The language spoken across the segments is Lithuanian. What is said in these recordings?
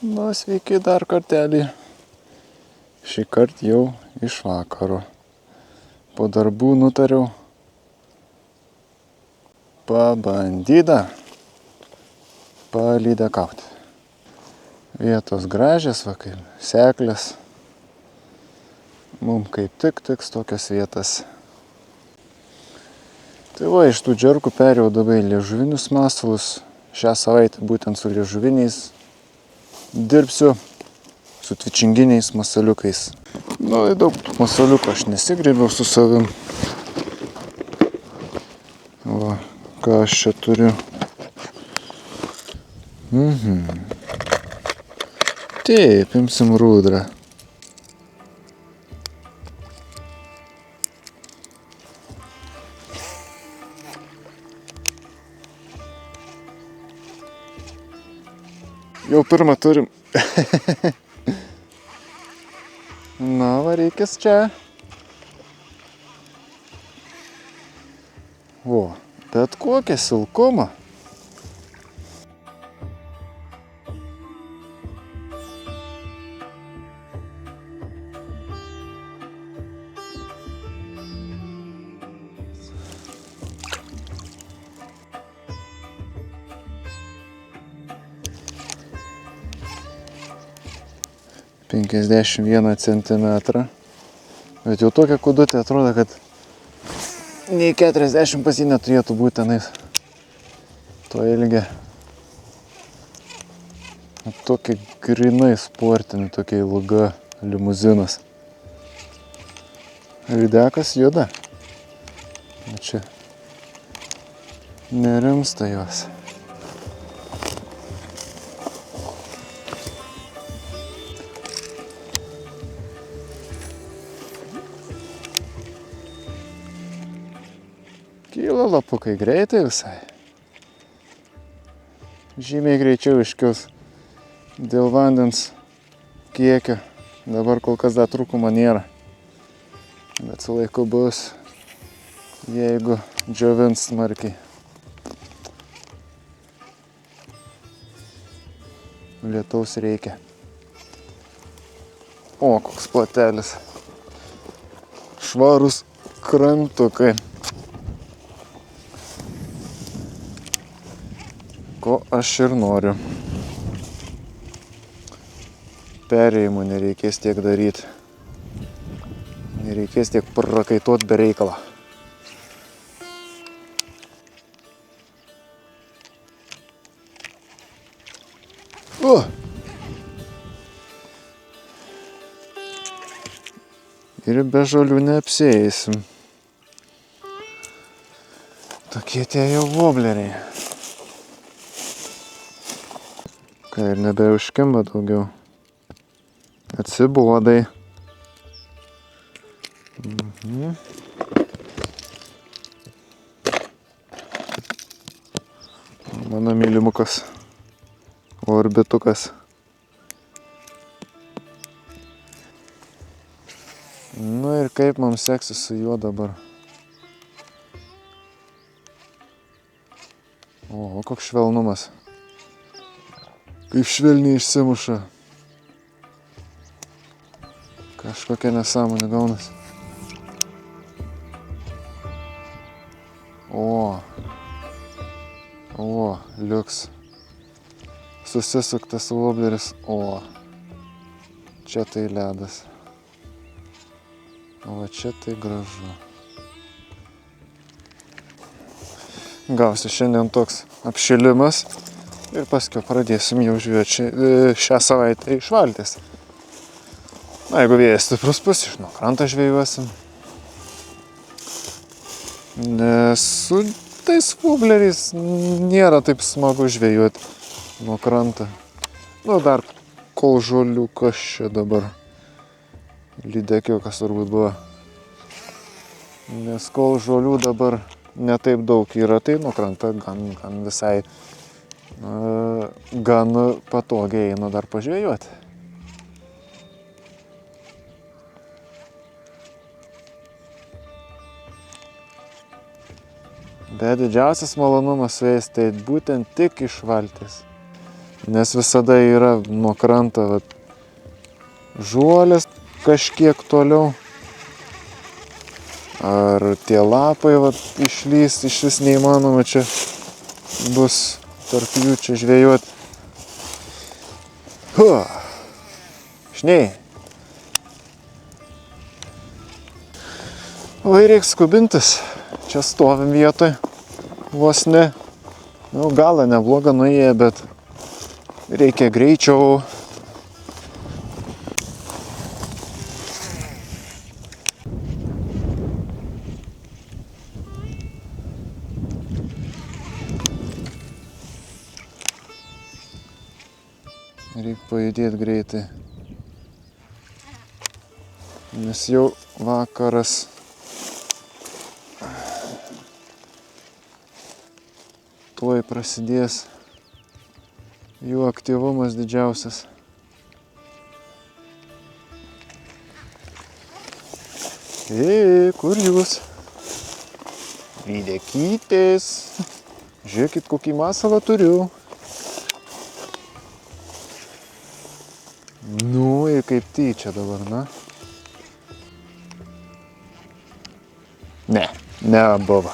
Nu, sveiki dar kartelį. Šį kartą jau iš vakaro. Po darbų nutariau pabandyda palydekauti. Vietos gražios, va kaip seklės. Mums kaip tik tiks tokios vietas. Tai va, iš tų džerkų perėjau dabar į liežuvinius masalus. Šią savaitę būtent su liežuviniais dirbsiu, su tvičinginiais masaliukais. Nu, daug masaliukų aš nesigrėbiau su savim. Va, ką aš čia turiu. Taip, imsim rūdrą. Jau pirmą turim. Na, varykis čia. O, bet kokia silkuma. ,51 centimetrą. Bet jau tokia kudutė atrodo, kad nei 40 pas jį neturėtų būti tenais to ilgio. Tokia grinai sportinė, tokia ilga limuzinas. Lydekas juda. O čia nerimsta jos. Kyla lapukai greitai visai. Žymiai greičiau iškils dėl vandens kiekio. Dabar kol kas dar trūkumo nėra. Bet su laiku bus, jeigu džiovins smarkiai. Lietaus reikia. O, koks platelis. Švarus krantukai. Ko aš ir noriu. Perėjimų nereikės tiek daryti. Nereikės tiek prakaituot be reikalo. O! Ir be žolių neapsieisim. Tokie tie jau vobleriai. Kai ir nebeužkimba daugiau. Atsibodai. Mano mylimukas. Orbitukas. Nu ir kaip mums seksis su juo dabar. O, koks švelnumas. Kaip švelniai išsimuša. Kažkokia nesąmonė gaunas. O, liuks. Susisuktas vobleris. O, čia tai ledas. O, čia tai gražu. Gausi šiandien toks apšilimas. Ir paskui pradėsim jau žvejoti šią savaitę iš valties. Na, jeigu vėjas stiprus bus, iš nuo krantą žvejuosim. Nes su tais vobleriais nėra taip smagu žvejuoti nuo krantą. Nu, dar kol žoliukas čia dabar. Lydekiukas turbūt buvo. Nes kol žolių dabar netaip daug yra, tai nuo krantą gan visai gan patogiai eina dar pažvejoti. Bet didžiausias malonumas su jais tai būtent tik iš valties. Nes visada yra nuo kranto vat, žuolės kažkiek toliau. Ar tie lapai vat, išlys, iš vis neįmanoma čia bus tarp jų čia žvejoti. Šniai. O ir reikia skubintis. Čia stovim vietoj. Vos ne. Nu, galą neblogą nuėję, bet reikia greičiau. Reikia pajudėti greitai. Nes jau vakaras. Tuoj prasidės jų aktyvumas didžiausias. Kur jūs? Lydekytės. Žiūrėkit, kokį masalą turiu. Nu, ir kaip tyčia dabar, na? Ne, nebuvo.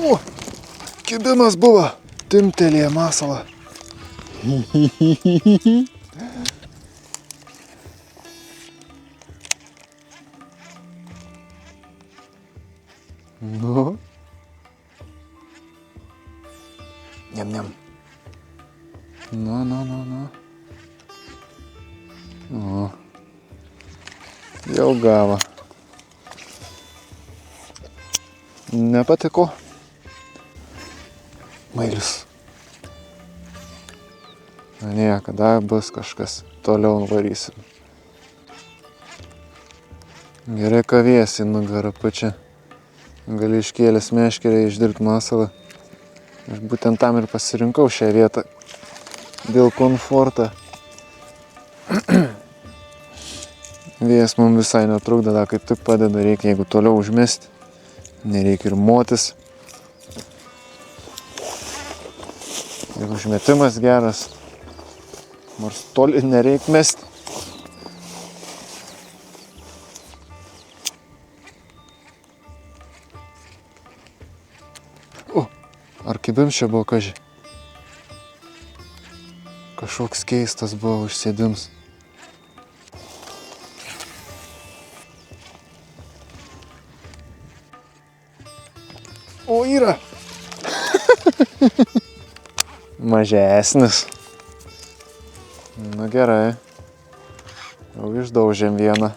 O, kibimas buvo. Timtelėje masalą. Nu. Niam. Nu. O. Jau gavo. Nepatiko. Mailis. Ne, kada bus kažkas. Toliau varysim. Gerai kaviesi nugarą pačią. Gali iškėlęs meškerę išdirbti masalą. Aš būtent tam ir pasirinkau šią vietą. Dėl komforto. Vėjas mums visai netrukdo, da kaip tik padeda, reikia jeigu toliau užmesti. Nereikia ir motis. Jeigu užmetimas geras, nors toli nereikia mesti. Ar kibim čia buvo, kaži? Kažkoks keistas buvo užsėdims. O, yra! Mažesnis. Nu gerai. Jau išdaužėm vieną.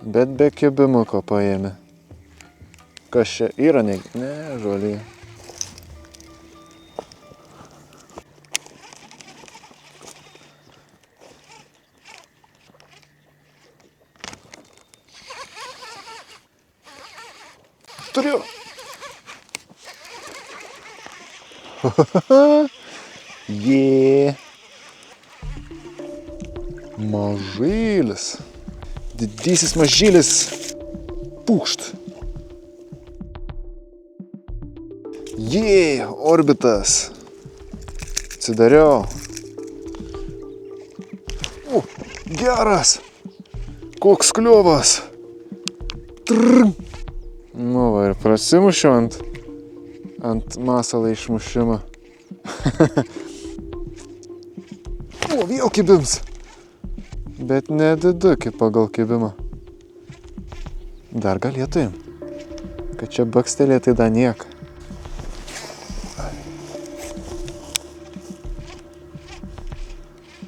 Bet be kibimuko paėmė. Kas čia yra? Ne, žolė. Turiu. Jė. Mažylis. Didysis mažylis. Pūkšt. Jė, orbitas. Atsidariau. O, geras. Koks kliovas. Trrrm. Nu va, ir prasimušiau ant masalą išmušimą. O, vėl kibims. Bet nedidukį pagal kibimą. Dar galėtų. Kad čia bakstelė, tai da niek.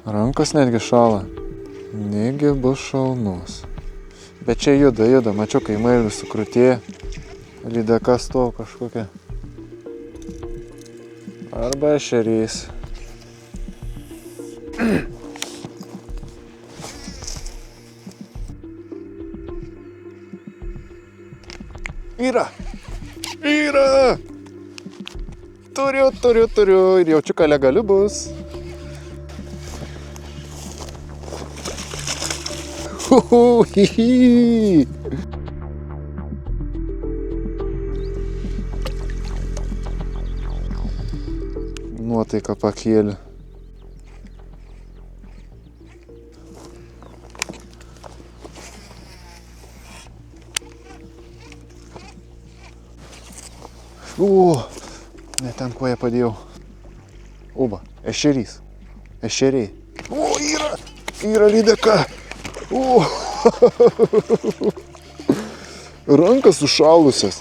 Rankos netgi šala. Negi bus šalnus. Bet čia juda. Mačiau, kai mailis sukrutėja. Lydeka stovo kažkokia. Arba ešerys. Yra! Turiu. Ir jaučiu, kad legaliu bus. Hihi! nuotaiką pakėlė. Ne ten koją padėjau. Uba, ešerys. Ešeriai. Yra lydeka. Rankas sušalusias.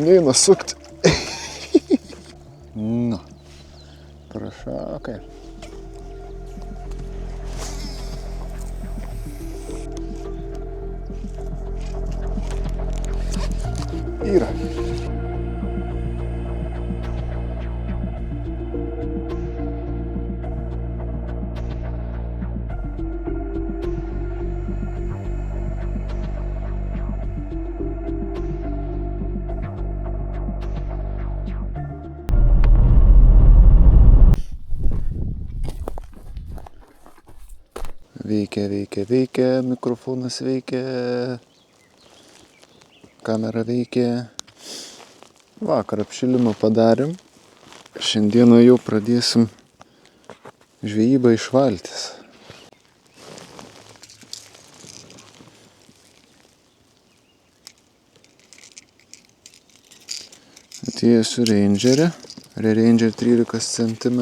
Neina sukti. Nu, prašakai. Yra. Veikia, mikrofonas veikia, kamera veikia. Vakar apšilimą padarėm. Šiandieną jau pradėsim žvejybą iš valties. Atėjęsiu Rangerį. Ranger 13 cm.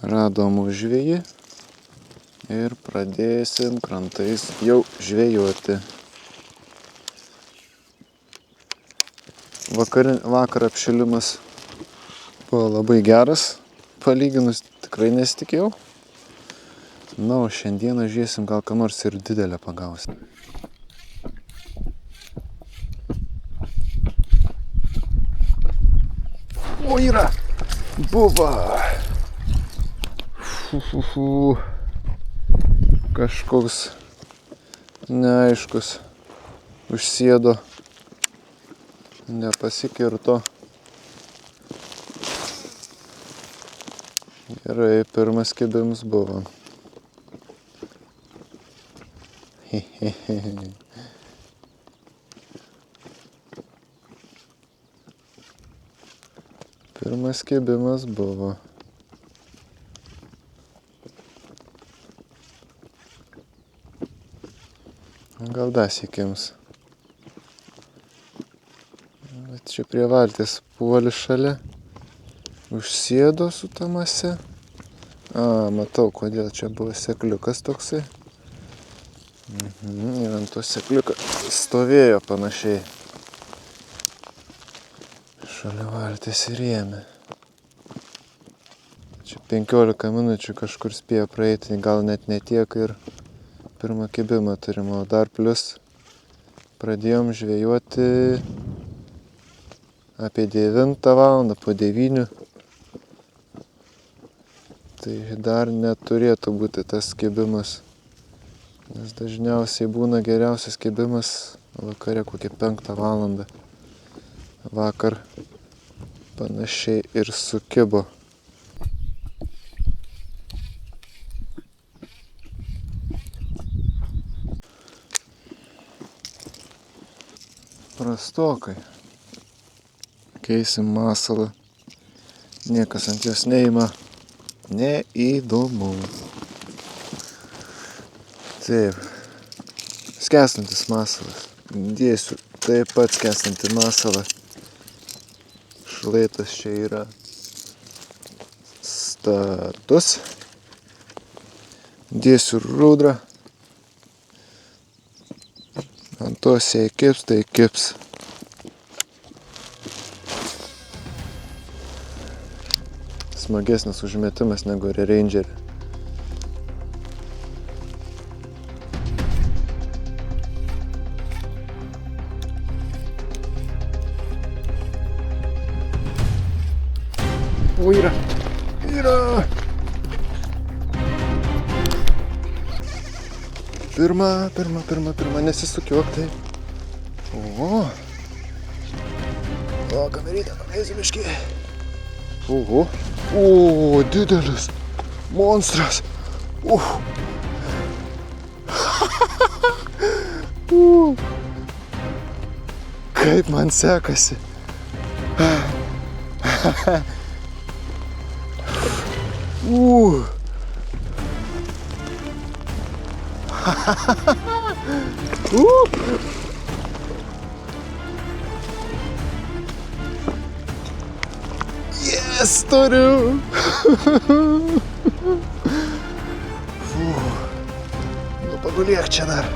Radom žvejį. Ir pradėsim krantais jau žvejoti. Vakar apšilimas buvo labai geras, palyginus tikrai nesitikėjau. Na, o šiandieną žiūrėsim, gal ką nors ir didelę pagausim. O, yra! Buvo! Kažkoks neaiškus užsėdo, nepasikirto. Gerai, pirmas kibims buvo. Pirmas kibimas buvo. Gal dasiekiams. Bet čia prie valties puoli šalia. Užsėdo su ta mase. Matau, kodėl čia buvo sekliukas toksai. Ir ant to sekliuką stovėjo panašiai. Šalia valties ir ėmė. Čia 15 minučių kažkur spėjo praeiti, gal net netiek ir pirmą kibimą turim, o dar plus pradėjom žvejoti apie 9 valandą, po 9. Tai dar neturėtų būti tas kibimas, nes dažniausiai būna geriausias kibimas vakare kokią 5 valandą. Vakar panašiai ir sukibo. Prastokai. Keisim masalą. Niekas ant jos neima. Neįdomu. Taip. Skęstantis masalas. Dėsiu taip pat skęstantį masalą. Šlaitas čia yra status. Dėsiu rudrą. Ant to jei kips, tai kips. Smagesnis užmetimas negu Rangerį. O, yra! Pirma, nesisukiuok tai. O, kamerytę paleisiu biškį. O, didelis. Monstras. Kaip man sekasi. Yes, turiu. Nu, pagulėk čia dar.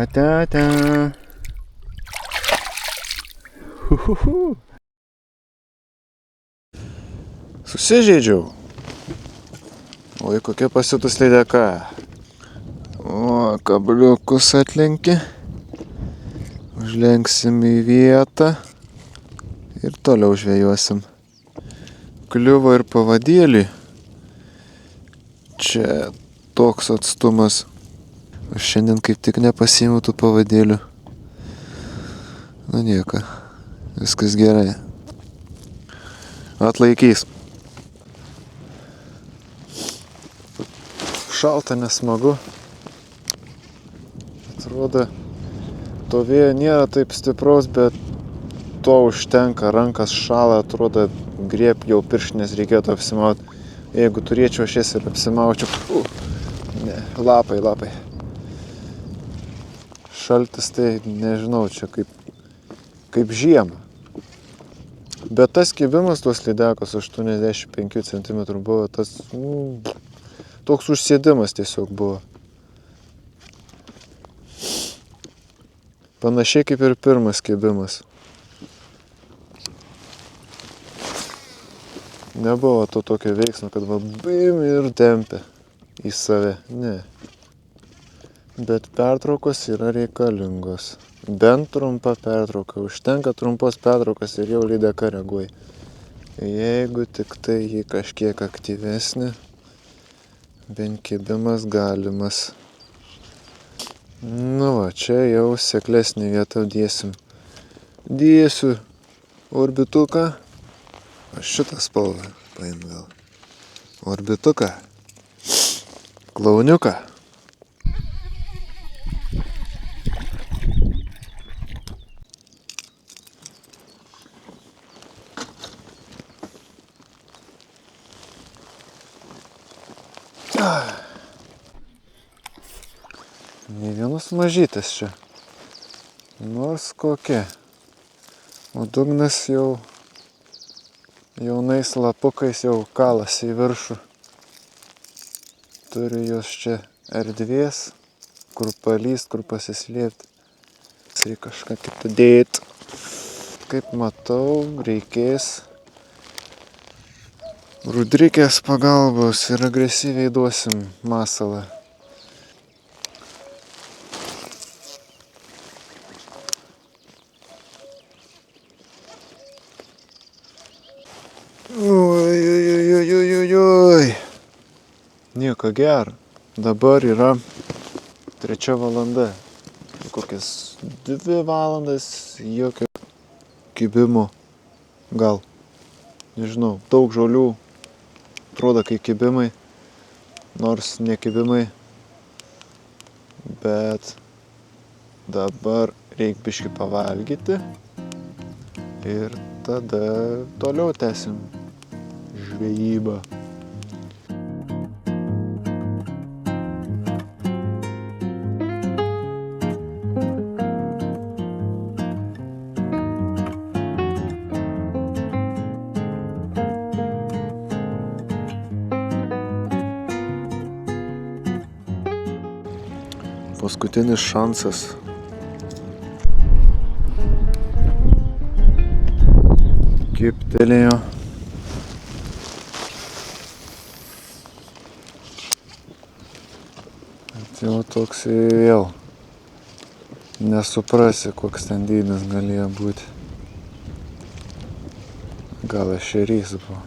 Ate. Susižeidžiau. Oi, kokia pasiutus lydeka. O, kabliukus atlenki. Užlenksim į vietą. Ir toliau žvejosim. Kliuvo ir pavadėlį. Čia toks atstumas. Aš šiandien kaip tik nepasiėmiau tų pavadėlių. Nu nieko. Viskas gerai. Atlaikys. Šalta, nesmagu. Atrodo, to vėjo nėra taip stipraus, bet to užtenka. Rankas šala, atrodo, grieb jau pirštinės reikėtų apsimauti. Jeigu turėčiau, aš jas ir apsimaučiau. Ne, lapai. Šaltis tai nežinau, čia kaip žiema. Bet tas kibimas tos lydekos 85 cm buvo, tas toks užsėdimas tiesiog buvo. Panašiai kaip ir pirmas kibimas. Nebuvo to tokio veiksmo, kad va bim ir tempia į save. Ne. Bet pertraukos yra reikalingos. Bent trumpa pertrauka. Užtenka trumpos pertraukos ir jau lydeka reaguoja. Jeigu tik tai jį kažkiek aktyvesnė, bent kibimas galimas. Nu va, čia jau seklesnį vietą dėsim. Dėsiu orbituką. Aš šitą spalvą paimu gal. Orbituką. Klauniuką. Ne vienas mažytis čia. Nors kokia. O dugnas jau jaunais lapukais jau kalasi į viršų. Turiu jos čia erdvės, kur palyst, kur pasislėpti. Reikia kažką kitą dėti. Kaip matau, reikės rudrikės pagalbos ir agresyviai duosim masalą. Oi. Nieko gero. Dabar yra 3 valanda. Kokias 2 valandas jokio kibimo. Gal. Nežinau, daug žolių. Atrodo, kai kibimai. Nors ne kibimai. Bet dabar reik biškį pavalgyti. Ir tada toliau tęsim žvejybą. Paskutinis šansas. Kibtelėjo. Tai jau toks vėl. Nesuprasi, koks ten dydis galėjo būti. Gal ešerys buvo.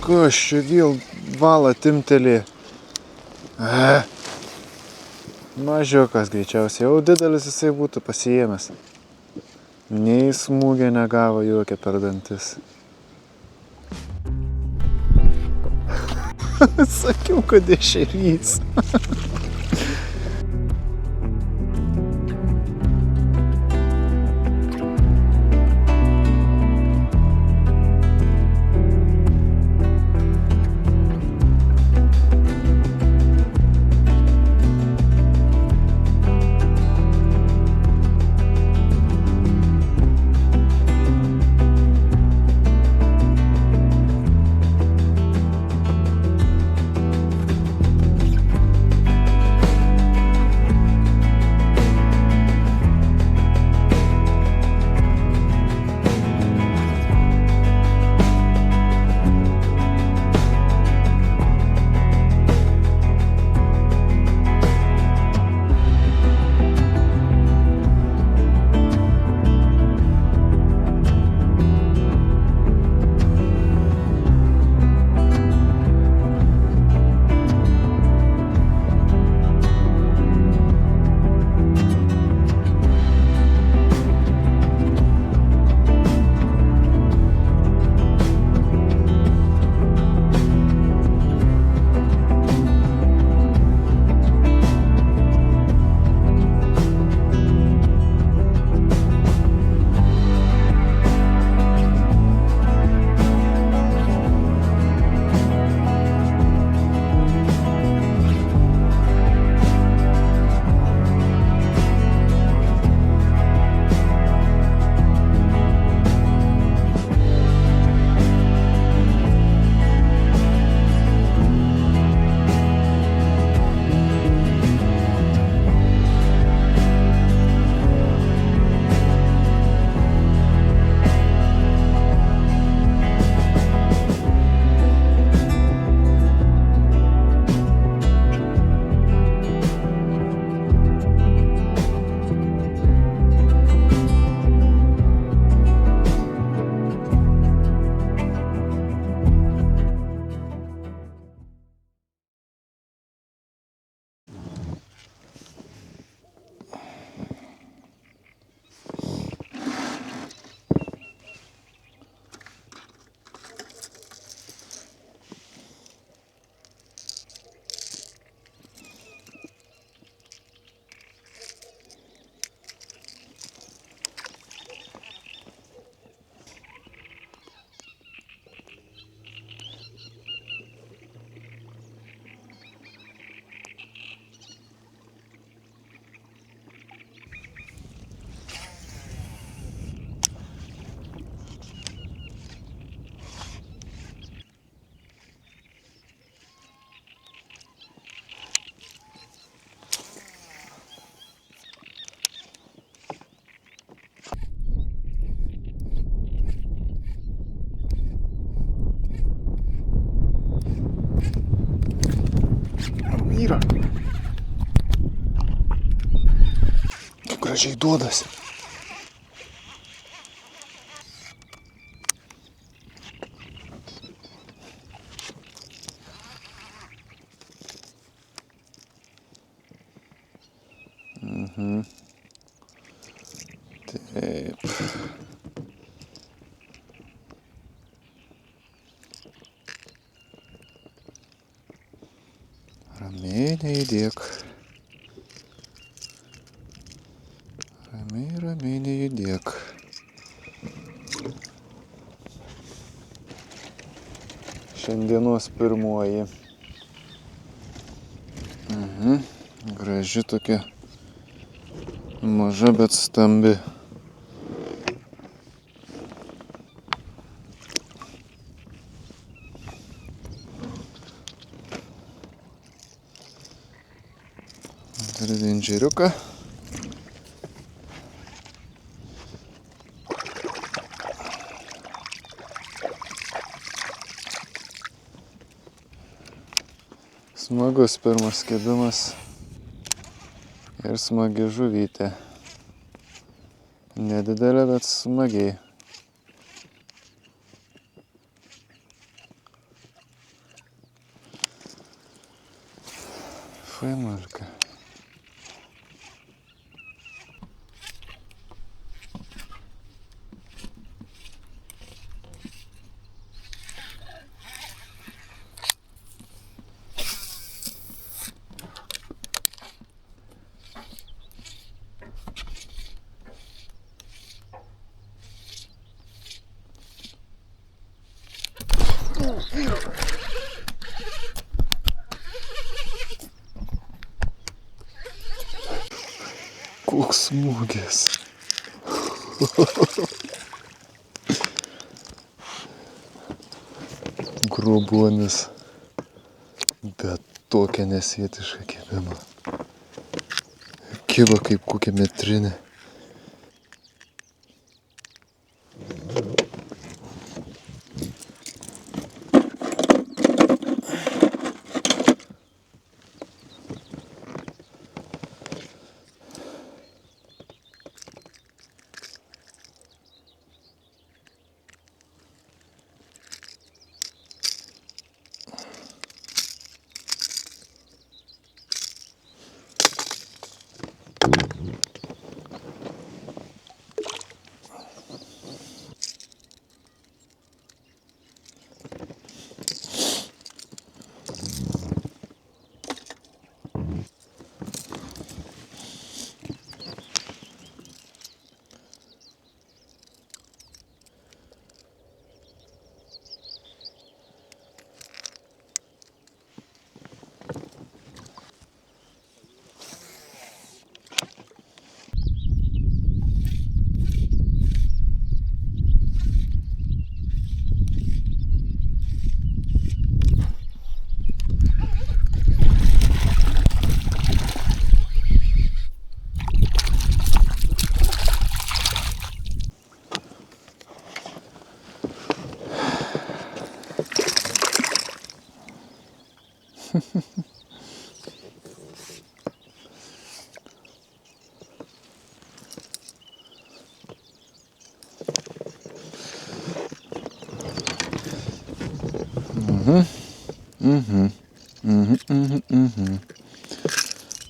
Kas čia vėl valą timtelė? Mažiukas greičiausiai, jau didelis jisai būtų pasiėmęs. Nei smūgė negavo jokia per dantis. Sakiau, kad ešerys. Yra. Kaip gražiai duodasi. Taip. Ramiai nejudėk. Ramiai nejudėk. Šiandienos pirmoji. Graži tokia. Maža, bet stambi. Turiu vinžeriuką. Smagus pirmas kibimas ir smagi žuvytė. Nedidelė, bet smagiai. Fainulka. Koks smūgis. Grobuonis, bet tokia nesvietiška kibima. Kiba kaip kokia metrinė.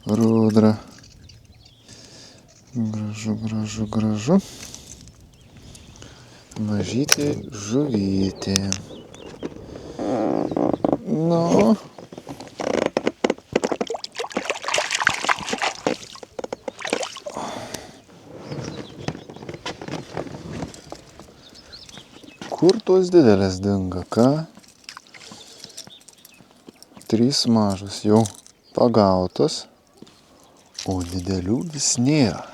Rudra. Gražu, gražu, gražu. Mažytė žuvytė. Nu. Kur tos didelės dinga, ką? 3 mažos jau pagautos, o didelių vis nėra.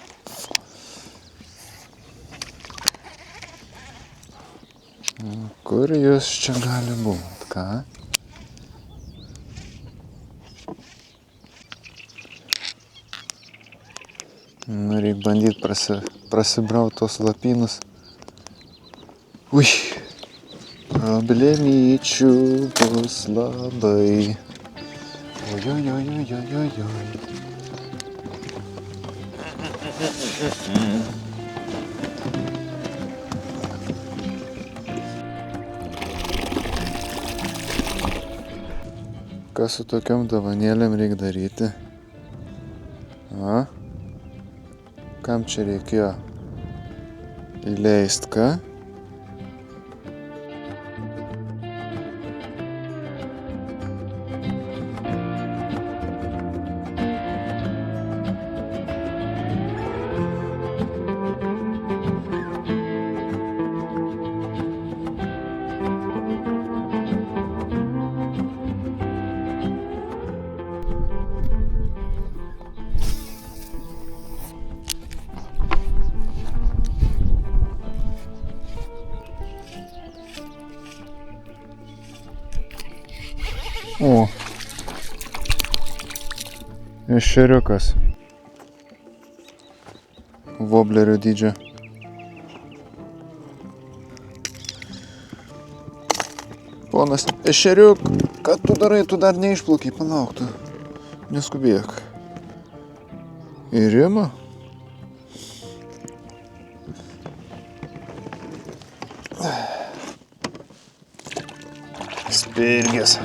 Kur jūs čia gali būt, ką? Nu, reik bandyt prasibraut tos lapynus. Ui, problemyčių bus labai. Ojojojojojojoj. Ką su tokiom dovanėlėm reik daryti? A? Kam čia reikėjo įleist, ką? O, ešeriukas. Voblerio dydžio. Ponas ešeriuk, ką tu darai, tu dar neišplaukiai, palauk tu. Neskubėk. Ir ima? Spirgės.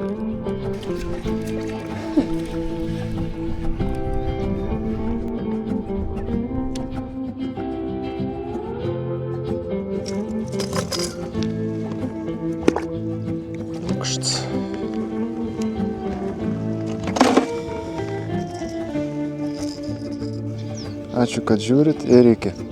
Kšt. Ačiū, kad žiūrit ir iki.